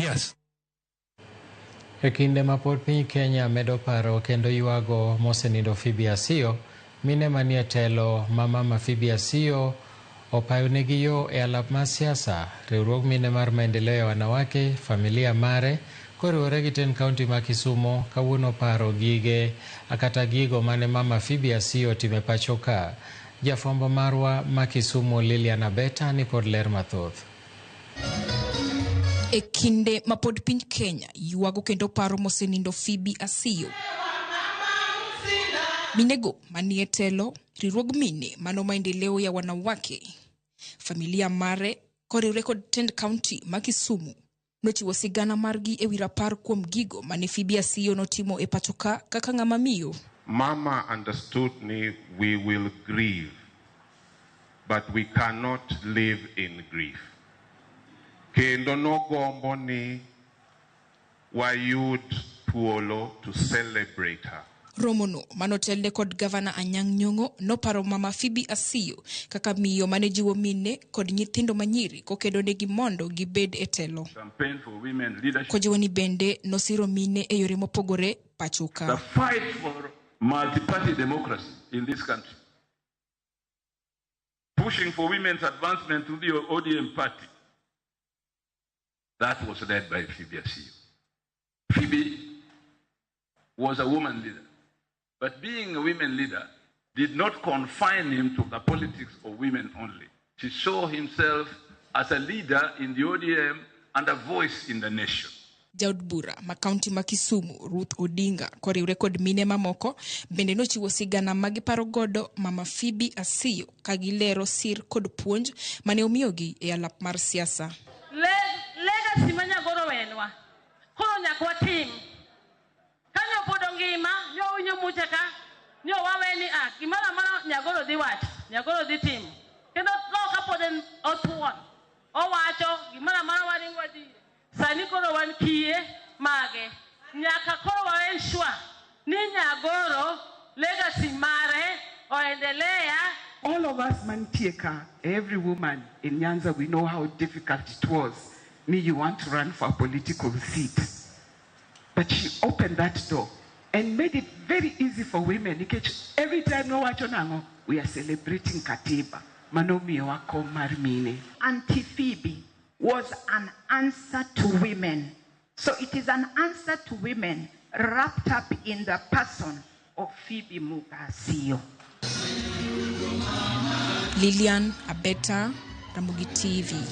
Yes. E kinde ma pod piny Kenya medo paro kendo yuago mosenindo Phoebe Asiyo, mine manie telo ma mama Phoebe Asiyo opayonegi yo e alap mar siasa. Riwruog mine mar maendeleo ya wanawake, familia mare, koriwore gi ten kaunti ma Kisumu kawuono paro gige akata gigo mane mama Phoebe Asiyo time pacho ka. Jafwambo marwa ma Kisumu Lilian Abeta ni kod ler mathoth. E kinde ma pod piny Kenya yuago kendo paro mosenindo Phoebe Asiyo, minego manie telo riwruog mine mano maendeleo ya wanawake, familia mare koriwore kod tend kaunti ma Kisumu nochiwo sigana margi e wi rapar kuom gigo mane Phoebe Asiyo notimo e pacho ka kaka ng'ama miyo. Mama understood me, we will grieve, but we cannot live in grief. Kendo nogombo ni wayud thuolo to celebrate her. Romono manotelde kod Gavana Anyang' Nyong'o noparo mama Phoebe Asiyo kaka miyo mane jiwo mine kod nyithindo manyiri kokedo negi mondo gibed e telo. Campaign for women leadership. Kojiwo ni bende nosiro mine e yore mopogore pacho ka. The fight for multi-party democracy in this country. Pushing for women's advancement to the ODM party. That was led by Phoebe Asiyo. Phoebe was a woman leader, but being a women leader did not confine him to the politics of women only. She saw himself as a leader in the ODM and a voice in the nation. Jaod bura ma kaunti ma Kisumu Ruth Odinga koriwre kod mine mamoko bende nochiwo sigana magiparo godo mama Phoebe Asiyo kagilero sir kod puonj mane omiyogi e alap mar siasa. Legacy manya goro wenwa koro nyakwa tim kanyo podo ngima nyo mucheka nyo waweni gimala mana nyagoro dhi wach nyagoro dhi tim kendo ka poden otuon owacho gimala mana waringo dhi sani koro wan kie mage nyaka koro waen shwa ni nyagoro legacy mare oendelea. All of us mantieka, every woman in Nyanza, we know how difficult it was. Me, you want to run for a political seat. But she opened that door and made it very easy for women. Every time we are celebrating Katiba. Manomi wako marmine. Auntie Phoebe was an answer to women. So it is an answer to women wrapped up in the person of Phoebe Asiyo. Lilian Abeta, Ramogi TV.